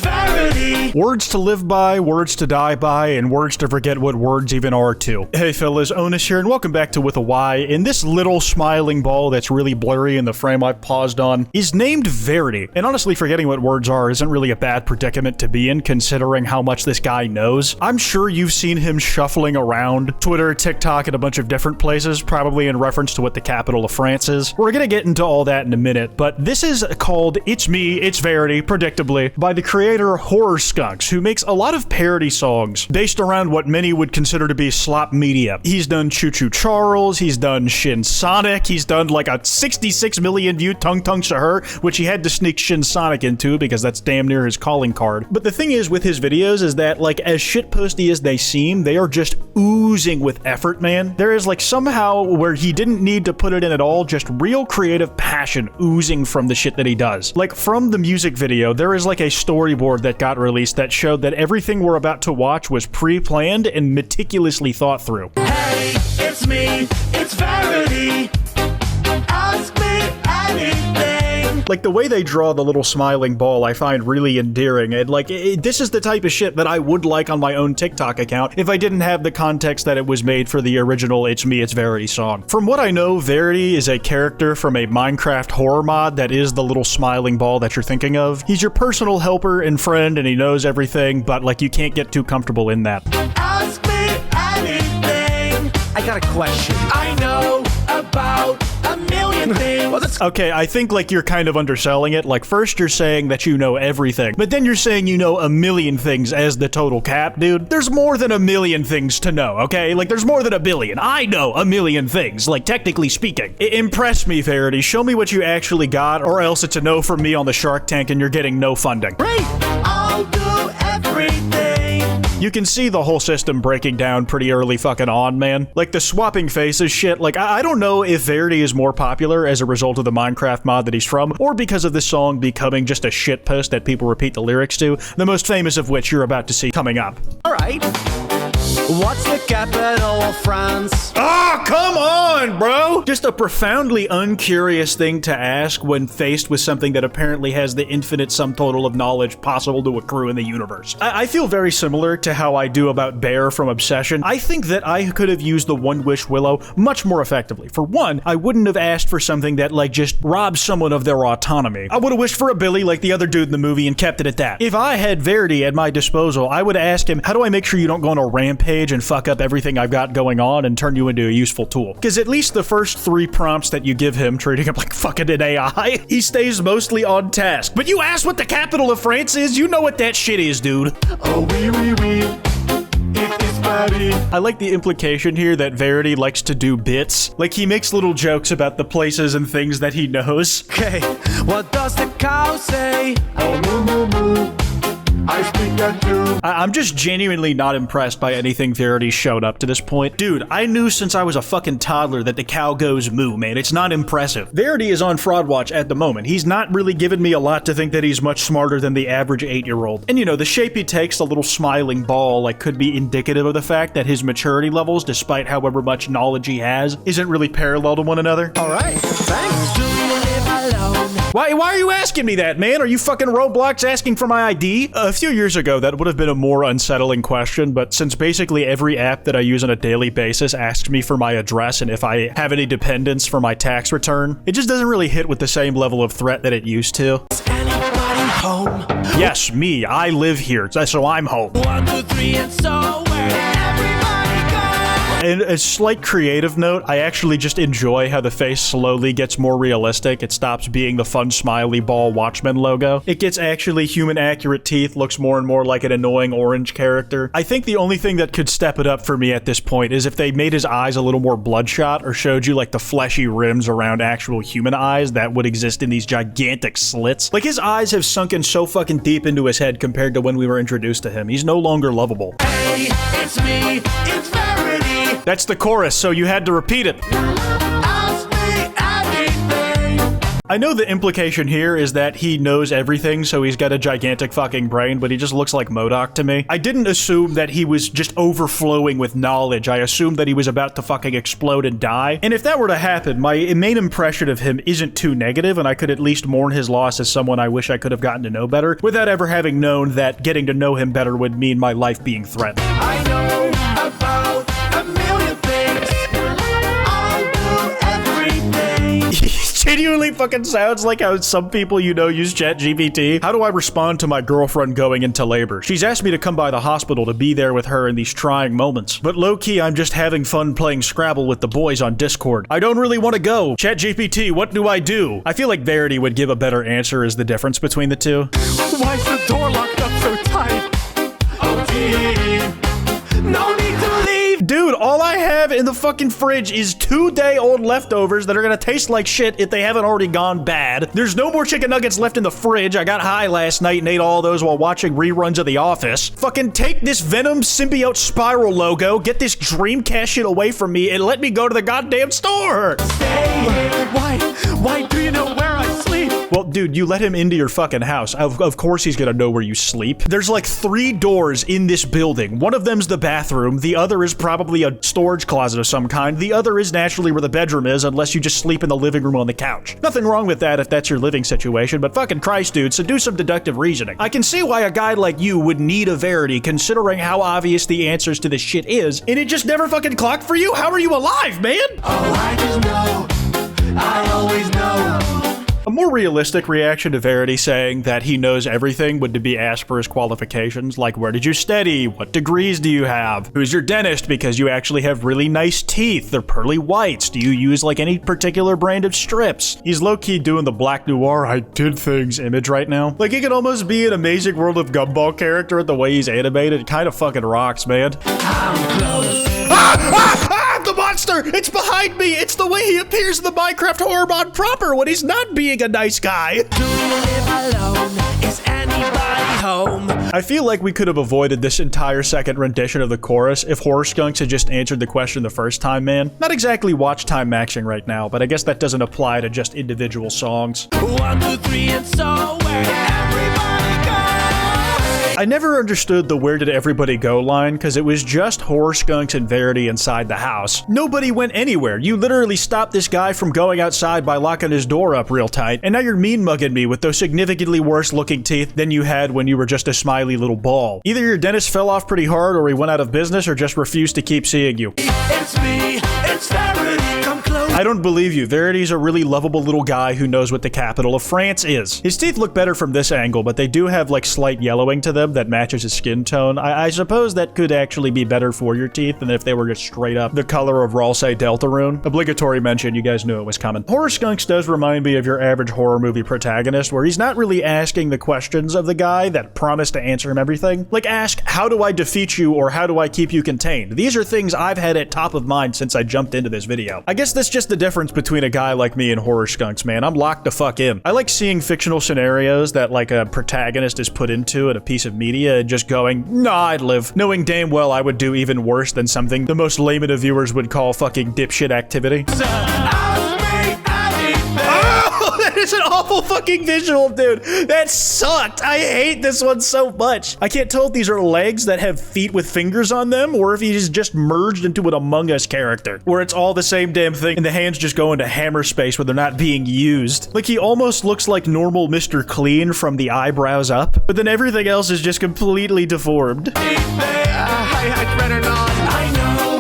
Verity. Words to live by, words to die by, and words to forget what words even are too. Hey fellas, Onus here, and welcome back to With a Y. And this little smiling ball that's really blurry in the frame I've paused on is named Verity. And honestly, forgetting what words are isn't really a bad predicament to be in, considering how much this guy knows. I'm sure you've seen him shuffling around Twitter, TikTok, and a bunch of different places, probably in reference to what the capital of France is. We're gonna get into all that in a minute, but this is called It's Me, It's Verity, predictably, by the creator Horror Skunks, who makes a lot of parody songs based around what many would consider to be slop media. He's done Choo Choo Charles, he's done Shin Sonic, he's done like a 66 million view Tung Tung Shahur, which he had to sneak Shin Sonic into because that's damn near his calling card. But the thing is with his videos is that, like, as shitposty as they seem, they are just oozing with effort, man. There is like somehow where he didn't need to put it in at all, just real creative passion oozing from the shit that he does. Like from the music video, there is like a storyboard that got released that showed that everything we're about to watch was pre-planned and meticulously thought through. Hey, it's me, it's Verity. Ask me anything. Like the way they draw the little smiling ball I find really endearing, and like this is the type of shit that I would like on my own TikTok account if I didn't have the context that it was made for the original It's Me, It's Verity song. From what I know, Verity is a character from a Minecraft horror mod that is the little smiling ball that you're thinking of. He's your personal helper and friend and he knows everything, but like you can't get too comfortable in that. Ask me anything. I got a question. I know about a million things. Well, okay, I think like you're kind of underselling it. Like first you're saying that you know everything, but then you're saying you know a million things as the total cap, dude. There's more than a million things to know, okay? Like there's more than a billion. I know a million things, like technically speaking. Impress me, Verity. Show me what you actually got, or else it's a no from me on the Shark Tank and you're getting no funding. Great, I'll do everything. You can see the whole system breaking down pretty early fucking on, man. Like the swapping faces shit, like I don't know if Verity is more popular as a result of the Minecraft mod that he's from, or because of this song becoming just a shitpost that people repeat the lyrics to, the most famous of which you're about to see coming up. Alright. What's the capital of France? Ah, come on, bro! Just a profoundly uncurious thing to ask when faced with something that apparently has the infinite sum total of knowledge possible to accrue in the universe. I feel very similar to how I do about Bear from Obsession. I think that I could have used the One Wish Willow much more effectively. For one, I wouldn't have asked for something that like just robs someone of their autonomy. I would have wished for a Billy like the other dude in the movie and kept it at that. If I had Verity at my disposal, I would ask him, how do I make sure you don't go on a rampage and fuck up everything I've got going on and turn you into a useful tool? Because at least the first 3 prompts that you give him, treating him like fucking an AI, he stays mostly on task. But you asked what the capital of France is? You know what that shit is, dude. Oh, oui. It is Verity. I like the implication here that Verity likes to do bits. Like he makes little jokes about the places and things that he knows. Okay, what does the cow say? Oh, moo, moo, moo. I speak that too. I'm just genuinely not impressed by anything Verity showed up to this point. Dude, I knew since I was a fucking toddler that the cow goes moo, man. It's not impressive. Verity is on Fraud Watch at the moment. He's not really given me a lot to think that he's much smarter than the average 8-year-old. And you know, the shape he takes, the little smiling ball, like could be indicative of the fact that his maturity levels, despite however much knowledge he has, isn't really parallel to one another. Alright, thanks. Do you live alone? Why are you asking me that, man? Are you fucking Roblox asking for my ID? A few years ago, that would have been a more unsettling question, but since basically every app that I use on a daily basis asks me for my address and if I have any dependents for my tax return, it just doesn't really hit with the same level of threat that it used to. Is anybody home? Yes, me. I live here, so I'm home. 1, 2, 3, and so where did everybody go? And a slight creative note, I actually just enjoy how the face slowly gets more realistic. It stops being the fun smiley ball Watchmen logo. It gets actually human accurate teeth, looks more and more like an annoying orange character. I think the only thing that could step it up for me at this point is if they made his eyes a little more bloodshot or showed you like the fleshy rims around actual human eyes that would exist in these gigantic slits. Like his eyes have sunken so fucking deep into his head compared to when we were introduced to him. He's no longer lovable. Hey, it's me, it's Verity. That's the chorus, so you had to repeat it. Ask me anything. I know the implication here is that he knows everything, so he's got a gigantic fucking brain, but he just looks like MODOK to me. I didn't assume that he was just overflowing with knowledge. I assumed that he was about to fucking explode and die. And if that were to happen, my main impression of him isn't too negative, and I could at least mourn his loss as someone I wish I could have gotten to know better, without ever having known that getting to know him better would mean my life being threatened. I know about a million things. I'll do everything. He genuinely fucking sounds like how some people you know use ChatGPT. How do I respond to my girlfriend going into labor? She's asked me to come by the hospital to be there with her in these trying moments. But low-key, I'm just having fun playing Scrabble with the boys on Discord. I don't really want to go. ChatGPT, what do I do? I feel like Verity would give a better answer as the difference between the two. Why is the door locked up so tight? Oh, gee. No need to leave. Dude, all I have in the fucking fridge is 2-day-old leftovers that are gonna taste like shit if they haven't already gone bad. There's no more chicken nuggets left in the fridge. I got high last night and ate all those while watching reruns of The Office. Fucking take this Venom symbiote spiral logo, get this Dreamcast shit away from me, and let me go to the goddamn store. Stay here. Why do you know where I sleep? Well, dude, you let him into your fucking house. Of course he's gonna know where you sleep. There's like 3 doors in this building. One of them's the bathroom. The other is probably a storage closet of some kind. The other is naturally where the bedroom is, unless you just sleep in the living room on the couch. Nothing wrong with that if that's your living situation, but fucking Christ, dude, so do some deductive reasoning. I can see why a guy like you would need a Verity, considering how obvious the answers to this shit is, and it just never fucking clocked for you? How are you alive, man? Oh, I just know. I always know. A more realistic reaction to Verity saying that he knows everything would be asked for his qualifications, like where did you study, what degrees do you have, who's your dentist because you actually have really nice teeth, they're pearly whites, do you use like any particular brand of strips? He's low-key doing the Black Noir I did things image right now. Like he could almost be an Amazing World of Gumball character at the way he's animated. It kind of fucking rocks, man. I'm close. The monster! It's behind me! It's the way he appears in the Minecraft horror mod proper when he's not being a nice guy. Do you live alone? Is anybody home? I feel like we could have avoided this entire second rendition of the chorus if Horror Skunks had just answered the question the first time, man. Not exactly watch time maxing right now, but I guess that doesn't apply to just individual songs. 1, 2, 3, and so where did everybody go? I never understood the where did everybody go line, because it was just Horror Skunks and Verity inside the house. Nobody went anywhere. You literally stopped this guy from going outside by locking his door up real tight, and now you're mean mugging me with those significantly worse looking teeth than you had when you were just a smiley little ball. Either your dentist fell off pretty hard, or he went out of business, or just refused to keep seeing you. It's me. It's Verity. Come close. I don't believe you. Verity's a really lovable little guy who knows what the capital of France is. His teeth look better from this angle, but they do have like slight yellowing to them that matches his skin tone. I suppose that could actually be better for your teeth than if they were just straight up the color of Ralsei Deltarune. Obligatory mention, you guys knew it was coming. Horror Skunks does remind me of your average horror movie protagonist, where he's not really asking the questions of the guy that promise to answer him everything. Like ask, how do I defeat you, or how do I keep you contained? These are things I've had at top of mind since I jumped into this video. I guess that's just the difference between a guy like me and Horror Skunks, man. I'm locked the fuck in. I like seeing fictional scenarios that like a protagonist is put into in a piece of media and just going, nah, I'd live, knowing damn well I would do even worse than something the most layman of viewers would call fucking dipshit activity. Oh, that is an awful fucking visual, dude. That sucked. I hate this one so much. I can't tell if these are legs that have feet with fingers on them, or if he's just merged into an Among Us character, where it's all the same damn thing and the hands just go into hammer space where they're not being used. Like he almost looks like normal Mr. Clean from the eyebrows up, but then everything else is just completely deformed. I'd better not. I know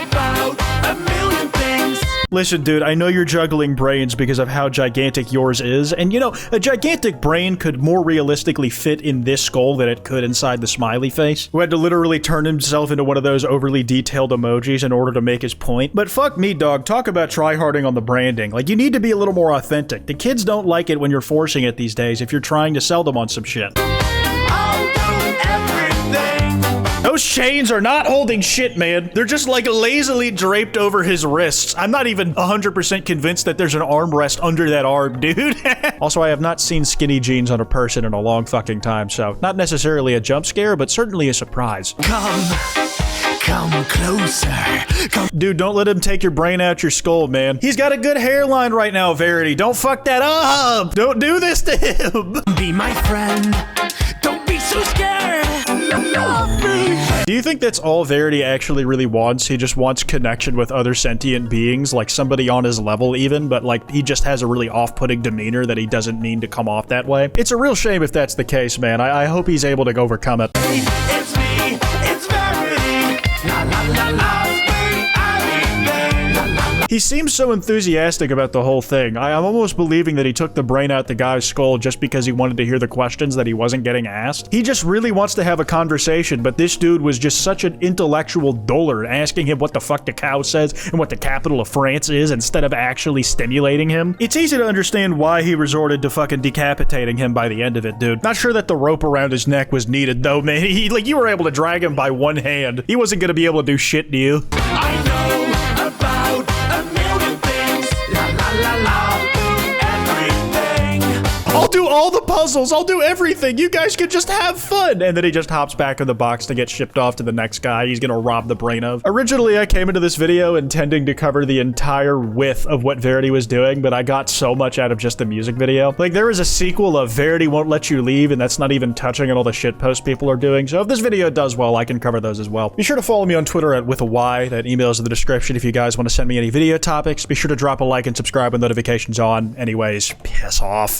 about a million things. Listen, dude, I know you're juggling brains because of how gigantic yours is, and you know, a gigantic brain could more realistically fit in this skull than it could inside the smiley face, who had to literally turn himself into one of those overly detailed emojis in order to make his point. But fuck me, dog, talk about tryharding on the branding. Like, you need to be a little more authentic. The kids don't like it when you're forcing it these days if you're trying to sell them on some shit. I'll do everything. Those chains are not holding shit, man. They're just like lazily draped over his wrists. I'm not even 100% convinced that there's an armrest under that arm, dude. Also, I have not seen skinny jeans on a person in a long fucking time, so not necessarily a jump scare, but certainly a surprise. Come Come closer. Come. Dude, don't let him take your brain out your skull, man. He's got a good hairline right now, Verity. Don't fuck that up. Don't do this to him. Be my friend. Don't be so scared. Love me. Do you think that's all Verity actually really wants? He just wants connection with other sentient beings, like somebody on his level even, but like he just has a really off-putting demeanor that he doesn't mean to come off that way? It's a real shame if that's the case, man. I hope he's able to overcome it. It's me. It's Verity. La la la la. He seems so enthusiastic about the whole thing. I'm almost believing that he took the brain out the guy's skull just because he wanted to hear the questions that he wasn't getting asked. He just really wants to have a conversation, but this dude was just such an intellectual dullard, asking him what the fuck the cow says and what the capital of France is instead of actually stimulating him. It's easy to understand why he resorted to fucking decapitating him by the end of it, dude. Not sure that the rope around his neck was needed though, man. Like, you were able to drag him by one hand. He wasn't gonna be able to do shit to you. I know about a million things. La la la la. Everything. I'll do all the puzzles. I'll do everything. You guys can just have fun. And then he just hops back in the box to get shipped off to the next guy he's gonna rob the brain of. Originally, I came into this video intending to cover the entire width of what Verity was doing, but I got so much out of just the music video. Like, there is a sequel of Verity Won't Let You Leave, and that's not even touching on all the shitpost people are doing. So if this video does well, I can cover those as well. Be sure to follow me on Twitter at @withany. That email is in the description if you guys want to send me any video topics. Be sure to drop a like and subscribe with notifications on. Anyways, piss off.